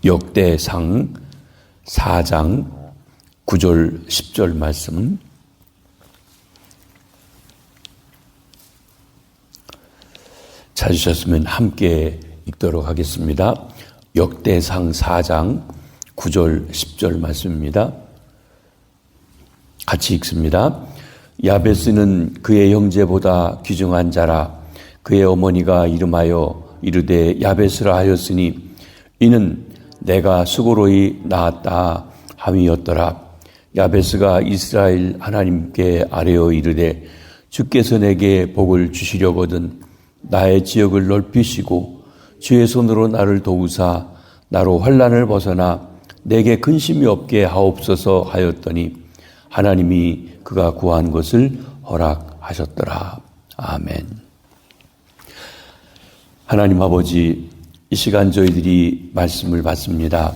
역대상 4장 9절 10절 말씀 찾으셨으면 함께 읽도록 하겠습니다. 역대상 4장 9절 10절 말씀입니다. 같이 읽습니다. 야베스는 그의 형제보다 귀중한 자라. 그의 어머니가 이름하여 이르되 야베스라 하였으니 이는 내가 수고로이 낳았다 함이었더라. 야베스가 이스라엘 하나님께 아뢰어 이르되 주께서 내게 복을 주시려거든 나의 지역을 넓히시고 주의 손으로 나를 도우사 나로 환난을 벗어나 내게 근심이 없게 하옵소서 하였더니 하나님이 그가 구한 것을 허락하셨더라. 아멘. 하나님 아버지, 이 시간 저희들이 말씀을 받습니다.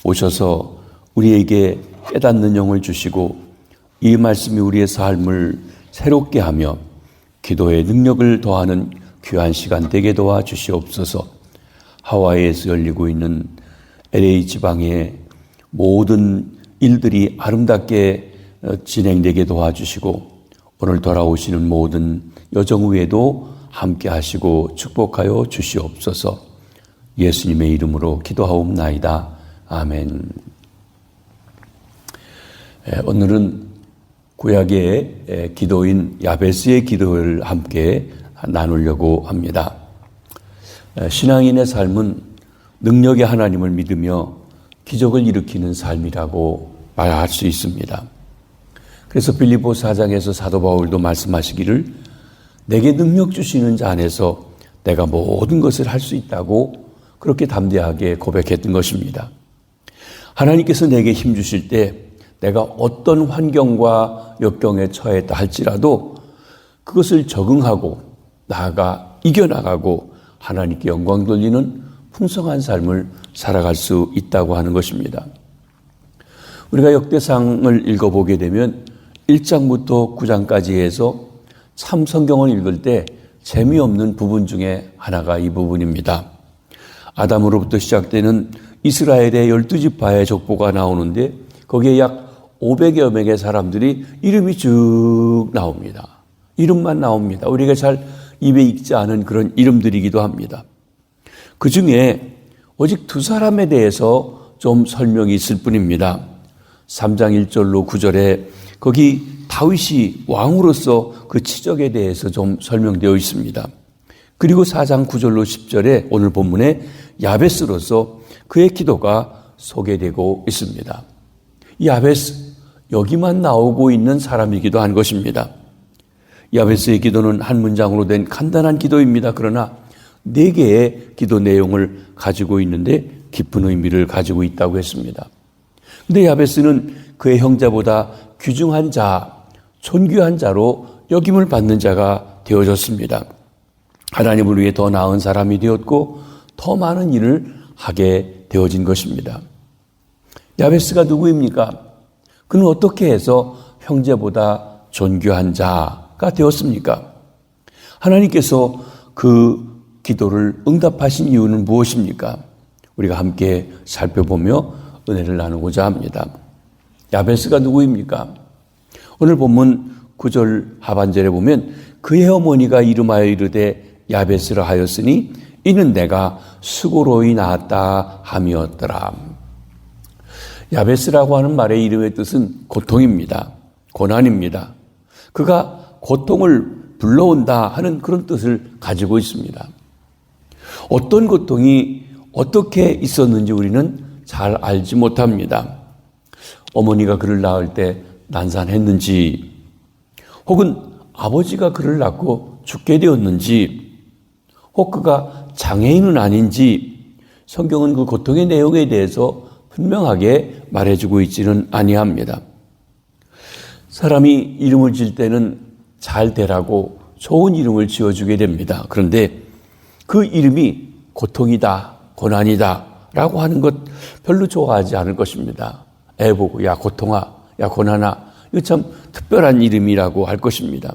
오셔서 우리에게 깨닫는 영을 주시고 이 말씀이 우리의 삶을 새롭게 하며 기도의 능력을 더하는 귀한 시간 되게 도와주시옵소서. 하와이에서 열리고 있는 LA 지방의 모든 일들이 아름답게 진행되게 도와주시고 오늘 돌아오시는 모든 여정 위에도 함께 하시고 축복하여 주시옵소서. 예수님의 이름으로 기도하옵나이다. 아멘. 오늘은 구약의 기도인 야베스의 기도를 함께 나누려고 합니다. 신앙인의 삶은 능력의 하나님을 믿으며 기적을 일으키는 삶이라고 말할 수 있습니다. 그래서 빌립보 4장에서 사도 바울도 말씀하시기를 내게 능력 주시는 자 안에서 내가 모든 것을 할 수 있다고 그렇게 담대하게 고백했던 것입니다. 하나님께서 내게 힘 주실 때 내가 어떤 환경과 역경에 처했다 할지라도 그것을 적응하고 나아가 이겨나가고 하나님께 영광 돌리는 풍성한 삶을 살아갈 수 있다고 하는 것입니다. 우리가 역대상을 읽어보게 되면 1장부터 9장까지 해서 참 성경을 읽을 때 재미없는 부분 중에 하나가 이 부분입니다. 아담으로부터 시작되는 이스라엘의 12지파의 족보가 나오는데 거기에 약 500여 명의 사람들이 이름이 쭉 나옵니다. 이름만 나옵니다. 우리가 잘 입에 익지 않은 그런 이름들이기도 합니다. 그 중에 오직 두 사람에 대해서 좀 설명이 있을 뿐입니다. 3장 1절로 9절에 거기 다윗이 왕으로서 그 치적에 대해서 좀 설명되어 있습니다. 그리고 4장 9절로 10절에 오늘 본문에 야베스로서 그의 기도가 소개되고 있습니다. 야베스, 여기만 나오고 있는 사람이기도 한 것입니다. 야베스의 기도는 한 문장으로 된 간단한 기도입니다. 그러나 4개의 기도 내용을 가지고 있는데 깊은 의미를 가지고 있다고 했습니다. 그런데 야베스는 그의 형제보다 귀중한 자, 존귀한 자로 여김을 받는 자가 되어졌습니다. 하나님을 위해 더 나은 사람이 되었고 더 많은 일을 하게 되어진 것입니다. 야베스가 누구입니까? 그는 어떻게 해서 형제보다 존귀한 자가 되었습니까? 하나님께서 그 기도를 응답하신 이유는 무엇입니까? 우리가 함께 살펴보며 은혜를 나누고자 합니다. 야베스가 누구입니까? 오늘 본문 9절 하반절에 보면 그의 어머니가 이름하여 이르되 야베스라 하였으니 이는 내가 수고로이 낳았다 함이었더라. 야베스라고 하는 말의 이름의 뜻은 고통입니다. 고난입니다. 그가 고통을 불러온다 하는 그런 뜻을 가지고 있습니다. 어떤 고통이 어떻게 있었는지 우리는 잘 알지 못합니다. 어머니가 그를 낳을 때 난산했는지 혹은 아버지가 그를 낳고 죽게 되었는지 혹 그가 장애인은 아닌지 성경은 그 고통의 내용에 대해서 분명하게 말해주고 있지는 아니합니다. 사람이 이름을 지을 때는 잘 되라고 좋은 이름을 지어주게 됩니다. 그런데 그 이름이 고통이다, 고난이다 라고 하는 것 별로 좋아하지 않을 것입니다. 애 보고 야 고통아, 야 고난아, 이거 참 특별한 이름이라고 할 것입니다.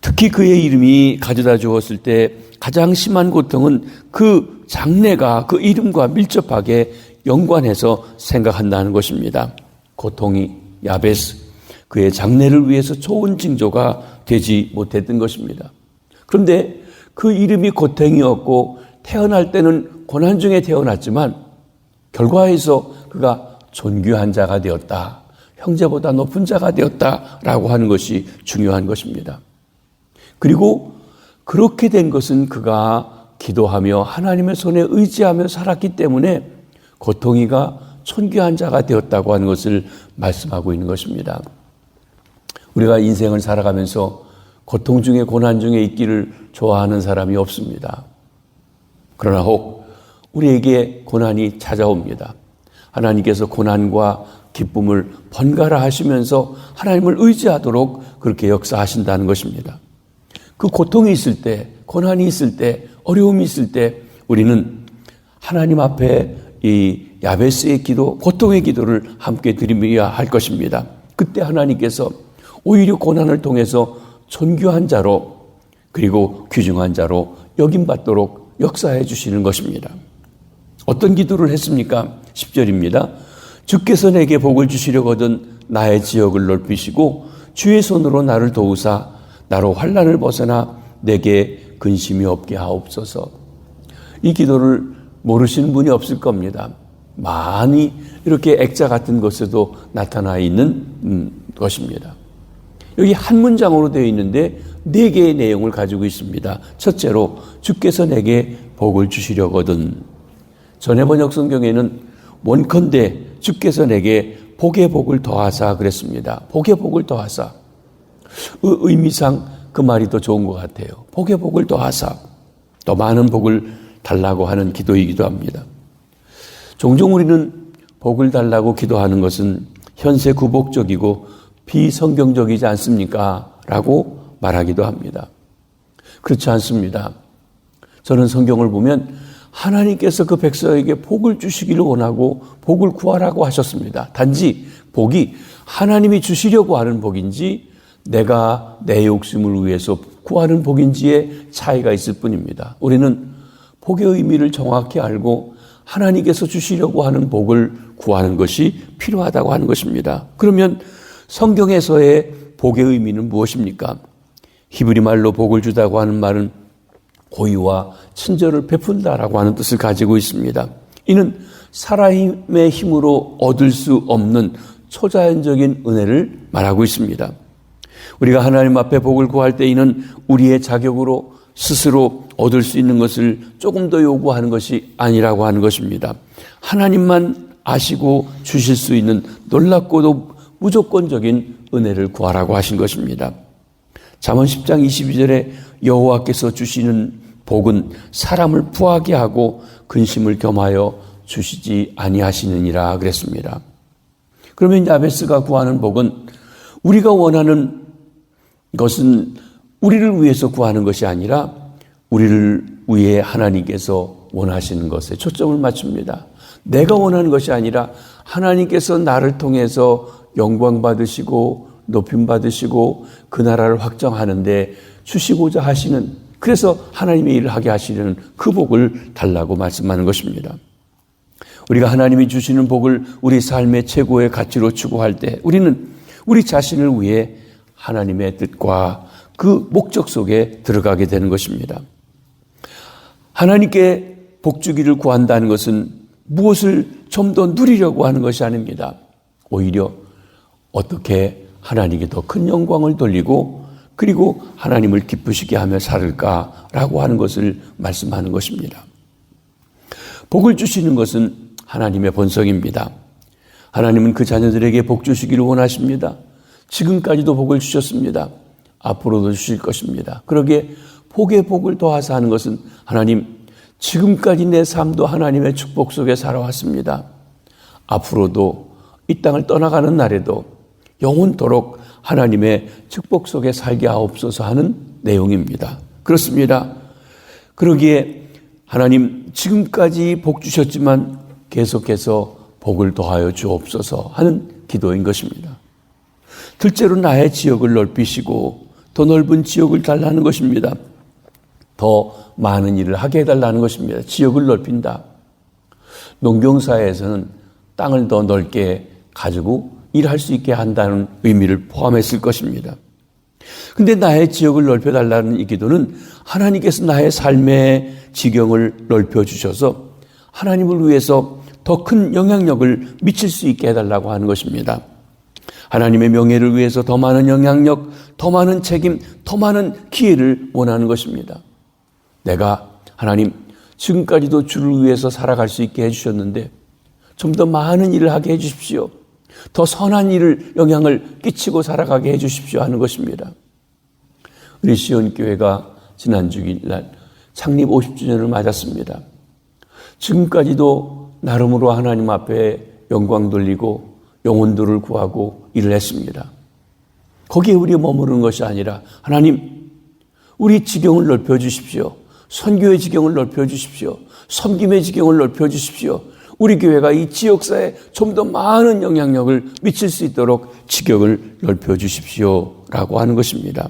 특히 그의 이름이 가져다 주었을 때 가장 심한 고통은 그 장래가 그 이름과 밀접하게 연관해서 생각한다는 것입니다. 고통이 야베스, 그의 장래를 위해서 좋은 징조가 되지 못했던 것입니다. 그런데 그 이름이 고통이었고 태어날 때는 고난 중에 태어났지만 결과에서 그가 존귀한 자가 되었다. 형제보다 높은 자가 되었다라고 하는 것이 중요한 것입니다. 그리고 그렇게 된 것은 그가 기도하며 하나님의 손에 의지하며 살았기 때문에 고통이가 존귀한 자가 되었다고 하는 것을 말씀하고 있는 것입니다. 우리가 인생을 살아가면서 고통 중에 고난 중에 있기를 좋아하는 사람이 없습니다. 그러나 혹 우리에게 고난이 찾아옵니다. 하나님께서 고난과 기쁨을 번갈아 하시면서 하나님을 의지하도록 그렇게 역사하신다는 것입니다. 그 고통이 있을 때, 고난이 있을 때, 어려움이 있을 때 우리는 하나님 앞에 이 야베스의 기도, 고통의 기도를 함께 드리며야 할 것입니다. 그때 하나님께서 오히려 고난을 통해서 존귀한 자로 그리고 귀중한 자로 여김받도록 역사해 주시는 것입니다. 어떤 기도를 했습니까? 10절입니다. 주께서 내게 복을 주시려거든 나의 지역을 넓히시고 주의 손으로 나를 도우사 나로 환난을 벗어나 내게 근심이 없게 하옵소서. 이 기도를 모르시는 분이 없을 겁니다. 많이 이렇게 액자 같은 것에도 나타나 있는 것입니다. 여기 한 문장으로 되어 있는데 4개의 내용을 가지고 있습니다. 첫째로 주께서 내게 복을 주시려거든. 전해 번역 성경에는 원컨대 주께서 내게 복의 복을 더하사 그랬습니다. 복의 복을 더하사. 의미상 그 말이 더 좋은 것 같아요. 복의 복을 더하사. 더 많은 복을 달라고 하는 기도이기도 합니다. 종종 우리는 복을 달라고 기도하는 것은 현세 구복적이고 비성경적이지 않습니까? 라고 말하기도 합니다. 그렇지 않습니다. 저는 성경을 보면 하나님께서 그 백성에게 복을 주시기를 원하고 복을 구하라고 하셨습니다. 단지 복이 하나님이 주시려고 하는 복인지 내가 내 욕심을 위해서 구하는 복인지의 차이가 있을 뿐입니다. 우리는 복의 의미를 정확히 알고 하나님께서 주시려고 하는 복을 구하는 것이 필요하다고 하는 것입니다. 그러면 성경에서의 복의 의미는 무엇입니까? 히브리 말로 복을 주다고 하는 말은 고유와 친절을 베푼다라고 하는 뜻을 가지고 있습니다. 이는 사람의 힘으로 얻을 수 없는 초자연적인 은혜를 말하고 있습니다. 우리가 하나님 앞에 복을 구할 때 이는 우리의 자격으로 스스로 얻을 수 있는 것을 조금 더 요구하는 것이 아니라고 하는 것입니다. 하나님만 아시고 주실 수 있는 놀랍고도 무조건적인 은혜를 구하라고 하신 것입니다. 잠언 10장 22절에 여호와께서 주시는 복은 사람을 부하게 하고 근심을 겸하여 주시지 아니하시느니라 그랬습니다. 그러면 야베스가 구하는 복은 우리가 원하는 것은 우리를 위해서 구하는 것이 아니라 우리를 위해 하나님께서 원하시는 것에 초점을 맞춥니다. 내가 원하는 것이 아니라 하나님께서 나를 통해서 영광 받으시고 높임 받으시고 그 나라를 확정하는데 주시고자 하시는, 그래서 하나님의 일을 하게 하시는 그 복을 달라고 말씀하는 것입니다. 우리가 하나님이 주시는 복을 우리 삶의 최고의 가치로 추구할 때 우리는 우리 자신을 위해 하나님의 뜻과 그 목적 속에 들어가게 되는 것입니다. 하나님께 복 주기를 구한다는 것은 무엇을 좀 더 누리려고 하는 것이 아닙니다. 오히려 어떻게 하나님께 더 큰 영광을 돌리고 그리고 하나님을 기쁘시게 하며 살을까라고 하는 것을 말씀하는 것입니다. 복을 주시는 것은 하나님의 본성입니다. 하나님은 그 자녀들에게 복 주시기를 원하십니다. 지금까지도 복을 주셨습니다. 앞으로도 주실 것입니다. 그러기에 복의 복을 더하사 하는 것은 하나님, 지금까지 내 삶도 하나님의 축복 속에 살아왔습니다. 앞으로도 이 땅을 떠나가는 날에도 영원토록 하나님의 축복 속에 살게 하옵소서 하는 내용입니다. 그렇습니다. 그러기에 하나님, 지금까지 복 주셨지만 계속해서 복을 더하여 주옵소서 하는 기도인 것입니다. 둘째로 나의 지역을 넓히시고 더 넓은 지역을 달라는 것입니다. 더 많은 일을 하게 해달라는 것입니다. 지역을 넓힌다. 농경사에서는 땅을 더 넓게 가지고 일할 수 있게 한다는 의미를 포함했을 것입니다. 근데 나의 지역을 넓혀달라는 이 기도는 하나님께서 나의 삶의 지경을 넓혀주셔서 하나님을 위해서 더 큰 영향력을 미칠 수 있게 해달라고 하는 것입니다. 하나님의 명예를 위해서 더 많은 영향력, 더 많은 책임, 더 많은 기회를 원하는 것입니다. 내가 하나님 지금까지도 주를 위해서 살아갈 수 있게 해주셨는데 좀 더 많은 일을 하게 해주십시오. 더 선한 일을 영향을 끼치고 살아가게 해주십시오 하는 것입니다. 우리 시온교회가 지난 주일날 창립 50주년을 맞았습니다. 지금까지도 나름으로 하나님 앞에 영광 돌리고 영혼들을 구하고 일을 했습니다. 거기에 우리 머무르는 것이 아니라 하나님 우리 지경을 넓혀주십시오. 선교의 지경을 넓혀주십시오. 섬김의 지경을 넓혀주십시오. 우리 교회가 이 지역사에 좀 더 많은 영향력을 미칠 수 있도록 지경을 넓혀주십시오 라고 하는 것입니다.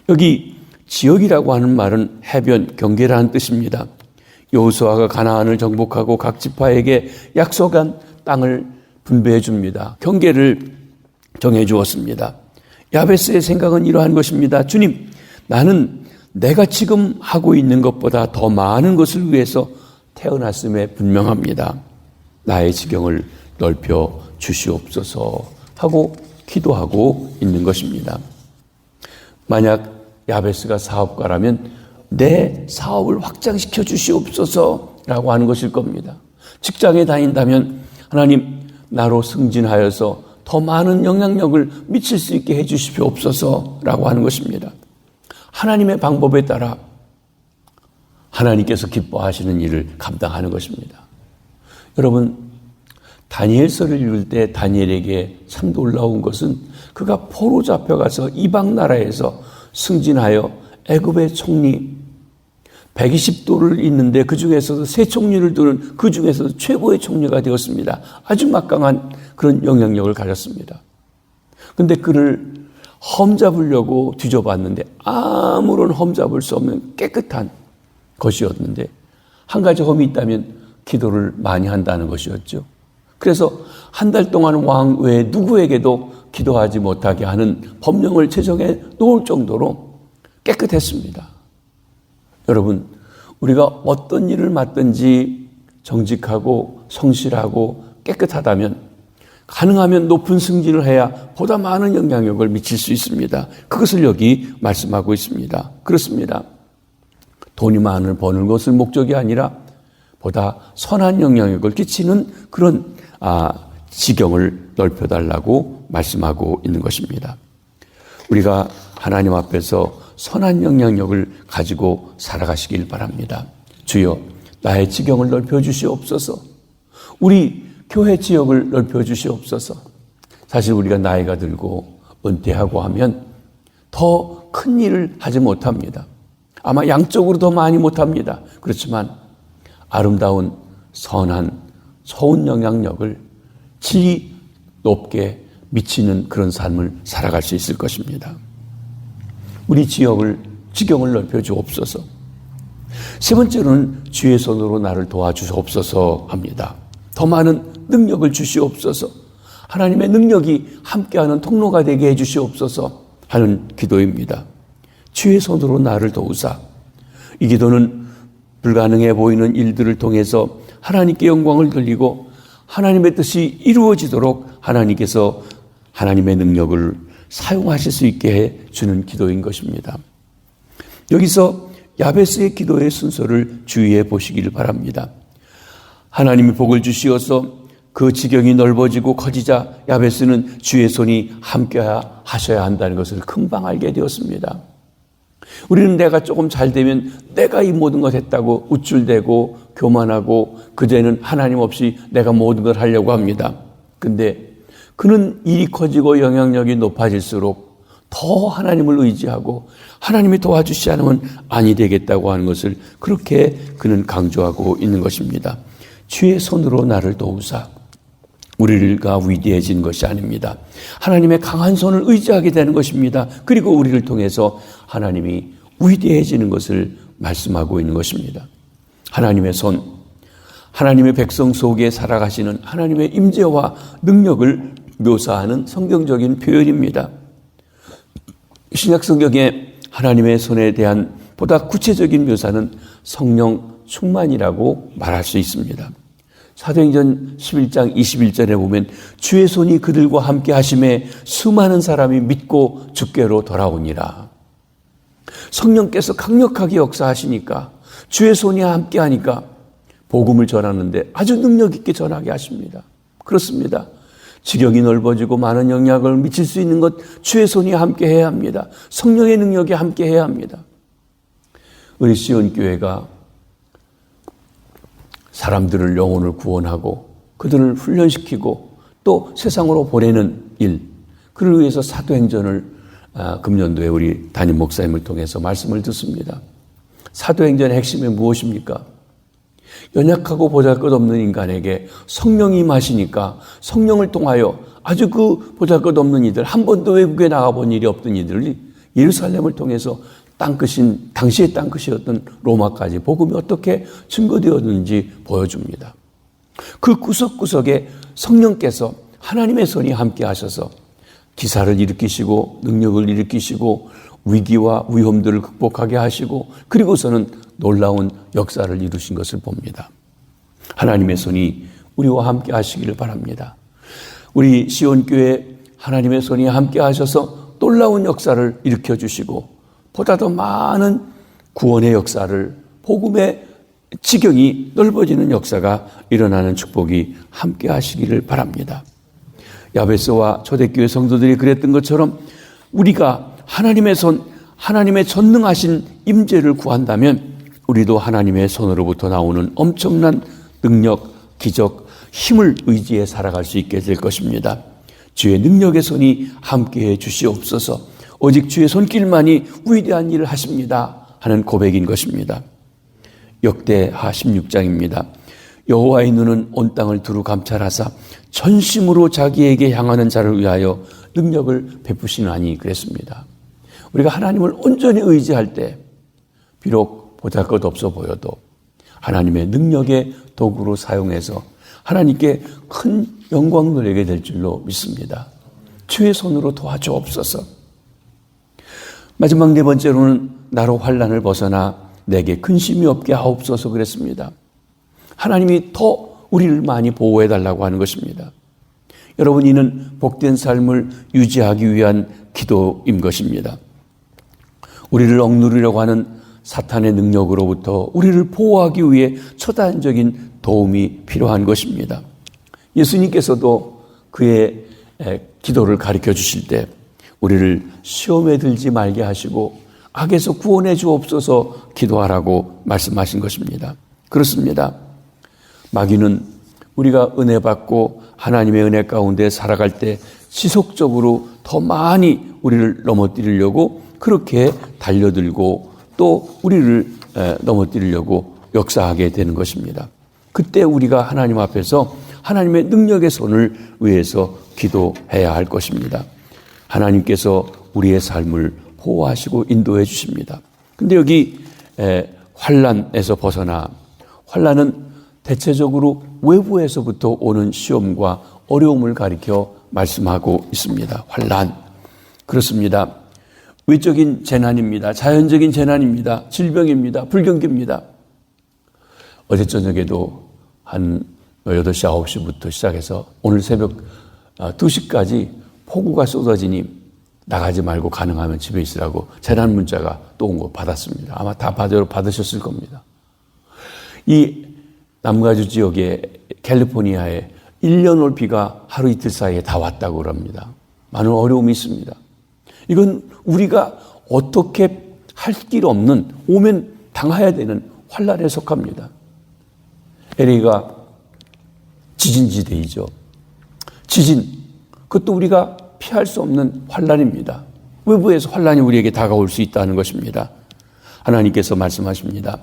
여기 지역이라고 하는 말은 해변, 경계라는 뜻입니다. 여호수아가 가나안을 정복하고 각 지파에게 약속한 땅을 분배해 줍니다. 경계를 정해 주었습니다. 야베스의 생각은 이러한 것입니다. 주님, 나는 내가 지금 하고 있는 것보다 더 많은 것을 위해서 태어났음에 분명합니다. 나의 지경을 넓혀 주시옵소서 하고 기도하고 있는 것입니다. 만약 야베스가 사업가라면 내 사업을 확장시켜 주시옵소서라고 하는 것일 겁니다. 직장에 다닌다면 하나님 나로 승진하여서 더 많은 영향력을 미칠 수 있게 해 주시옵소서라고 하는 것입니다. 하나님의 방법에 따라 하나님께서 기뻐하시는 일을 감당하는 것입니다. 여러분, 다니엘서를 읽을 때 다니엘에게 참 놀라운 것은 그가 포로 잡혀가서 이방 나라에서 승진하여 애굽의 총리 120도를 잇는데 그 중에서도 세 총리를 두는 그 중에서도 최고의 총리가 되었습니다. 아주 막강한 그런 영향력을 가졌습니다. 그런데 그를 험잡으려고 뒤져봤는데 아무런 험잡을 수 없는 깨끗한 것이었는데 한 가지 험이 있다면 기도를 많이 한다는 것이었죠. 그래서 한 달 동안 왕 외에 누구에게도 기도하지 못하게 하는 법령을 제정해 놓을 정도로 깨끗했습니다. 여러분, 우리가 어떤 일을 맡든지 정직하고 성실하고 깨끗하다면 가능하면 높은 승진을 해야 보다 많은 영향력을 미칠 수 있습니다. 그것을 여기 말씀하고 있습니다. 그렇습니다. 돈이 많을 버는 것을 목적이 아니라 보다 선한 영향력을 끼치는 그런 지경을 넓혀달라고 말씀하고 있는 것입니다. 우리가 하나님 앞에서 선한 영향력을 가지고 살아가시길 바랍니다. 주여, 나의 지경을 넓혀주시옵소서. 우리 교회 지역을 넓혀주시옵소서. 사실 우리가 나이가 들고 은퇴하고 하면 더 큰 일을 하지 못합니다. 아마 양적으로 더 많이 못합니다. 그렇지만 아름다운 선한 좋은 영향력을 질이 높게 미치는 그런 삶을 살아갈 수 있을 것입니다. 우리 지경을 넓혀주옵소서. 세 번째로는 주의 손으로 나를 도와주시옵소서 합니다. 더 많은 능력을 주시옵소서. 하나님의 능력이 함께하는 통로가 되게 해주시옵소서 하는 기도입니다. 주의 손으로 나를 도우사. 이 기도는 불가능해 보이는 일들을 통해서 하나님께 영광을 돌리고 하나님의 뜻이 이루어지도록 하나님께서 하나님의 능력을 사용하실 수 있게 해주는 기도인 것입니다. 여기서 야베스의 기도의 순서를 주의해 보시기를 바랍니다. 하나님이 복을 주시어서 그 지경이 넓어지고 커지자 야베스는 주의 손이 함께 하셔야 한다는 것을 금방 알게 되었습니다. 우리는 내가 조금 잘 되면 내가 이 모든 것 했다고 우쭐대고 교만하고 그제는 하나님 없이 내가 모든 걸 하려고 합니다. 근데 그는 일이 커지고 영향력이 높아질수록 더 하나님을 의지하고 하나님이 도와주시지 않으면 아니 되겠다고 하는 것을 그렇게 그는 강조하고 있는 것입니다. 주의 손으로 나를 도우사. 우리가 위대해진 것이 아닙니다. 하나님의 강한 손을 의지하게 되는 것입니다. 그리고 우리를 통해서 하나님이 위대해지는 것을 말씀하고 있는 것입니다. 하나님의 손, 하나님의 백성 속에 살아가시는 하나님의 임재와 능력을 묘사하는 성경적인 표현입니다. 신약 성경에 하나님의 손에 대한 보다 구체적인 묘사는 성령 충만이라고 말할 수 있습니다. 사도행전 11장 21절에 보면 주의 손이 그들과 함께 하심에 수많은 사람이 믿고 주께로 돌아오니라. 성령께서 강력하게 역사하시니까 주의 손이 함께 하니까 복음을 전하는데 아주 능력 있게 전하게 하십니다. 그렇습니다. 지경이 넓어지고 많은 영향을 미칠 수 있는 것 주의 손이 함께 해야 합니다. 성령의 능력이 함께 해야 합니다. 우리 시온교회가 사람들을 영혼을 구원하고 그들을 훈련시키고 또 세상으로 보내는 일, 그를 위해서 사도행전을 금년도에 우리 담임 목사님을 통해서 말씀을 듣습니다. 사도행전의 핵심이 무엇입니까? 연약하고 보잘것없는 인간에게 성령이 임하시니까 성령을 통하여 아주 그 보잘것없는 이들, 한 번도 외국에 나가본 일이 없던 이들이 예루살렘을 통해서 땅끝인, 당시의 땅끝이었던 로마까지 복음이 어떻게 증거되었는지 보여줍니다. 그 구석구석에 성령께서 하나님의 손이 함께 하셔서 기사를 일으키시고 능력을 일으키시고 위기와 위험들을 극복하게 하시고 그리고서는 놀라운 역사를 이루신 것을 봅니다. 하나님의 손이 우리와 함께 하시기를 바랍니다. 우리 시온교회 하나님의 손이 함께 하셔서 놀라운 역사를 일으켜 주시고 보다 더 많은 구원의 역사를, 복음의 지경이 넓어지는 역사가 일어나는 축복이 함께 하시기를 바랍니다. 야베스와 초대교회 성도들이 그랬던 것처럼 우리가 하나님의 손, 하나님의 전능하신 임재를 구한다면 우리도 하나님의 손으로부터 나오는 엄청난 능력, 기적, 힘을 의지해 살아갈 수 있게 될 것입니다. 주의 능력의 손이 함께해 주시옵소서. 오직 주의 손길만이 위대한 일을 하십니다 하는 고백인 것입니다. 역대하 16장입니다. 여호와의 눈은 온 땅을 두루 감찰하사 전심으로 자기에게 향하는 자를 위하여 능력을 베푸시나니 그랬습니다. 우리가 하나님을 온전히 의지할 때 비록 보잘것없어 보여도 하나님의 능력의 도구로 사용해서 하나님께 큰 영광 누리게 될 줄로 믿습니다. 주의 손으로 도와주옵소서. 마지막 네 번째로는 나로 환난을 벗어나 내게 근심이 없게 하옵소서 그랬습니다. 하나님이 더 우리를 많이 보호해 달라고 하는 것입니다. 여러분, 이는 복된 삶을 유지하기 위한 기도인 것입니다. 우리를 억누르려고 하는 사탄의 능력으로부터 우리를 보호하기 위해 처단적인 도움이 필요한 것입니다. 예수님께서도 그의 기도를 가르쳐 주실 때 우리를 시험에 들지 말게 하시고 악에서 구원해 주옵소서 기도하라고 말씀하신 것입니다. 그렇습니다. 마귀는 우리가 은혜 받고 하나님의 은혜 가운데 살아갈 때 지속적으로 더 많이 우리를 넘어뜨리려고 그렇게 달려들고 또 우리를 넘어뜨리려고 역사하게 되는 것입니다. 그때 우리가 하나님 앞에서 하나님의 능력의 손을 위해서 기도해야 할 것입니다. 하나님께서 우리의 삶을 보호하시고 인도해 주십니다. 근데 여기 환난에서 벗어나, 환난은 대체적으로 외부에서부터 오는 시험과 어려움을 가리켜 말씀하고 있습니다. 환난. 그렇습니다. 외적인 재난입니다. 자연적인 재난입니다. 질병입니다. 불경기입니다. 어제 저녁에도 한 8시, 9시부터 시작해서 오늘 새벽 2시까지 폭우가 쏟아지니 나가지 말고 가능하면 집에 있으라고 재난 문자가 또 온 거 받았습니다. 아마 다 받으셨을 겁니다. 이 남가주 지역의 캘리포니아에 1년 올 비가 하루 이틀 사이에 다 왔다고 합니다. 많은 어려움이 있습니다. 이건 우리가 어떻게 할 길 없는, 오면 당해야 되는 환난에 속합니다. LA가 지진지대이죠. 지진, 그것도 우리가 피할 수 없는 환난입니다. 외부에서 환난이 우리에게 다가올 수 있다는 것입니다. 하나님께서 말씀하십니다.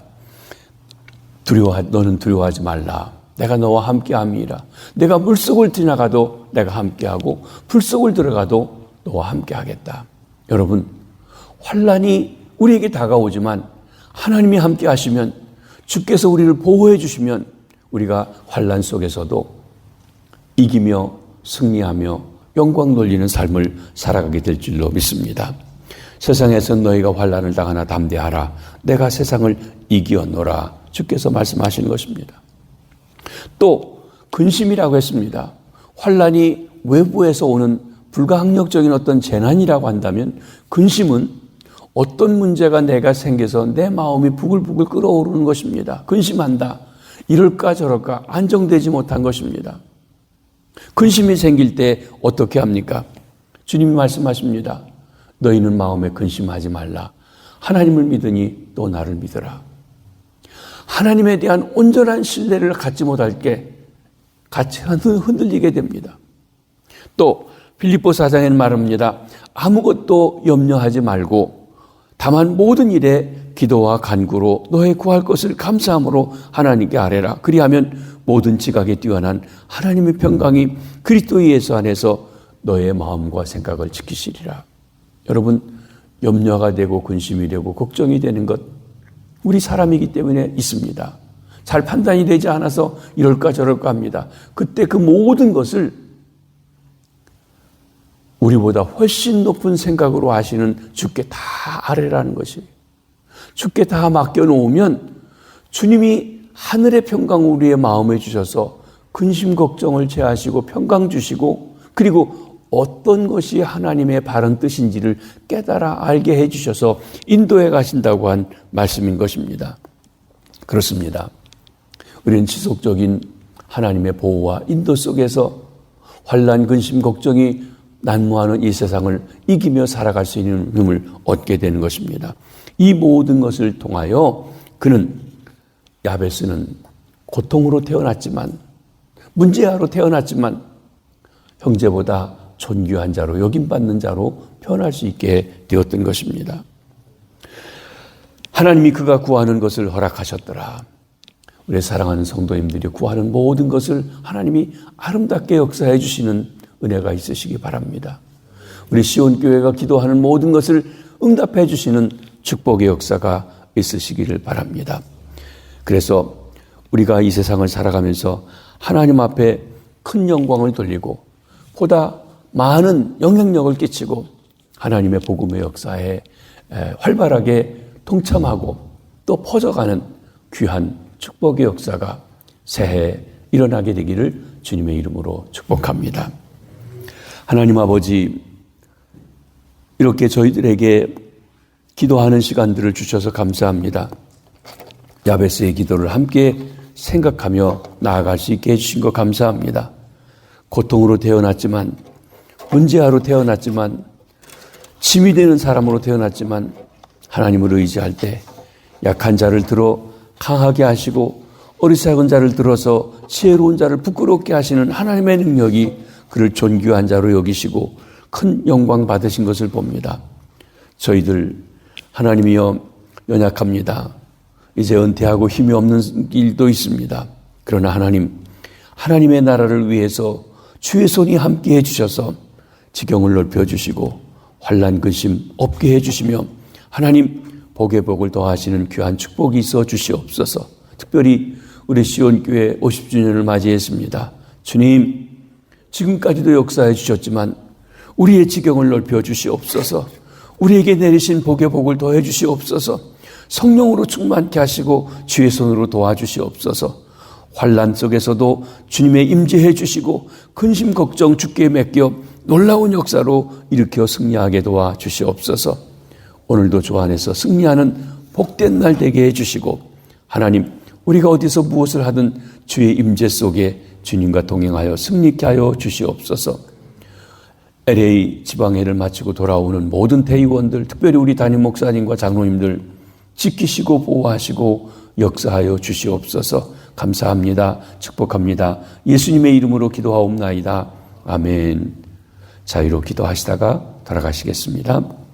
너는 두려워하지 말라. 내가 너와 함께함이라. 내가 물속을 지나가도 내가 함께하고 풀속을 들어가도 너와 함께하겠다. 여러분, 환난이 우리에게 다가오지만 하나님이 함께하시면, 주께서 우리를 보호해 주시면 우리가 환난 속에서도 이기며 승리하며 영광 돌리는 삶을 살아가게 될 줄로 믿습니다. 세상에서 너희가 환난을 당하나 담대하라. 내가 세상을 이기었노라. 주께서 말씀하시는 것입니다. 또 근심이라고 했습니다. 환난이 외부에서 오는 불가항력적인 어떤 재난이라고 한다면, 근심은 어떤 문제가 내가 생겨서 내 마음이 부글부글 끓어오르는 것입니다. 근심한다. 이럴까 저럴까 안정되지 못한 것입니다. 근심이 생길 때 어떻게 합니까? 주님이 말씀하십니다. 너희는 마음에 근심하지 말라. 하나님을 믿으니 또 나를 믿으라. 하나님에 대한 온전한 신뢰를 갖지 못할 게 같이 흔들리게 됩니다. 또 빌립보 4장에는 말합니다. 아무것도 염려하지 말고 다만 모든 일에 기도와 간구로 너의 구할 것을 감사함으로 하나님께 아뢰라. 그리하면 모든 지각에 뛰어난 하나님의 평강이 그리스도 예수 안에서 너의 마음과 생각을 지키시리라. 여러분, 염려가 되고 근심이 되고 걱정이 되는 것, 우리 사람이기 때문에 있습니다. 잘 판단이 되지 않아서 이럴까 저럴까 합니다. 그때 그 모든 것을 우리보다 훨씬 높은 생각으로 하시는 주께 다 아뢰라는 것이에요. 주께 다 맡겨놓으면 주님이 하늘의 평강 우리의 마음에 주셔서 근심 걱정을 제하시고 평강 주시고, 그리고 어떤 것이 하나님의 바른 뜻인지를 깨달아 알게 해주셔서 인도해 가신다고 한 말씀인 것입니다. 그렇습니다. 우리는 지속적인 하나님의 보호와 인도 속에서 환난, 근심, 걱정이 난무하는 이 세상을 이기며 살아갈 수 있는 힘을 얻게 되는 것입니다. 이 모든 것을 통하여 그는, 야베스는 고통으로 태어났지만, 문제아로 태어났지만 형제보다 존귀한 자로, 여김받는 자로 변할 수 있게 되었던 것입니다. 하나님이 그가 구하는 것을 허락하셨더라. 우리 사랑하는 성도님들이 구하는 모든 것을 하나님이 아름답게 역사해 주시는 은혜가 있으시기 바랍니다. 우리 시온교회가 기도하는 모든 것을 응답해 주시는 축복의 역사가 있으시기를 바랍니다. 그래서 우리가 이 세상을 살아가면서 하나님 앞에 큰 영광을 돌리고 보다 많은 영향력을 끼치고 하나님의 복음의 역사에 활발하게 동참하고 또 퍼져가는 귀한 축복의 역사가 새해 일어나게 되기를 주님의 이름으로 축복합니다. 하나님 아버지, 이렇게 저희들에게 기도하는 시간들을 주셔서 감사합니다. 야베스의 기도를 함께 생각하며 나아갈 수 있게 해주신 것 감사합니다. 고통으로 태어났지만, 문제아로 태어났지만, 짐이 되는 사람으로 태어났지만 하나님을 의지할 때 약한 자를 들어 강하게 하시고 어리석은 자를 들어서 지혜로운 자를 부끄럽게 하시는 하나님의 능력이 그를 존귀한 자로 여기시고 큰 영광 받으신 것을 봅니다. 저희들 하나님이여 연약합니다. 이제 은퇴하고 힘이 없는 일도 있습니다. 그러나 하나님의 나라를 위해서 주의 손이 함께 해주셔서 지경을 넓혀주시고 환난 근심 없게 해주시며 하나님 복의 복을 더하시는 귀한 축복이 있어 주시옵소서. 특별히 우리 시온교회 50주년을 맞이했습니다. 주님, 지금까지도 역사해 주셨지만 우리의 지경을 넓혀 주시옵소서. 우리에게 내리신 복의 복을 더해 주시옵소서. 성령으로 충만케 하시고 주의 손으로 도와주시옵소서. 환난 속에서도 주님의 임재해 주시고 근심 걱정 주께 맡겨 놀라운 역사로 일으켜 승리하게 도와주시옵소서. 오늘도 주 안에서 승리하는 복된 날 되게 해주시고 하나님, 우리가 어디서 무엇을 하든 주의 임재 속에 주님과 동행하여 승리케 하여 주시옵소서. LA 지방회를 마치고 돌아오는 모든 대의원들, 특별히 우리 담임 목사님과 장로님들 지키시고 보호하시고 역사하여 주시옵소서. 감사합니다. 축복합니다. 예수님의 이름으로 기도하옵나이다. 아멘. 자유로 기도하시다가 돌아가시겠습니다.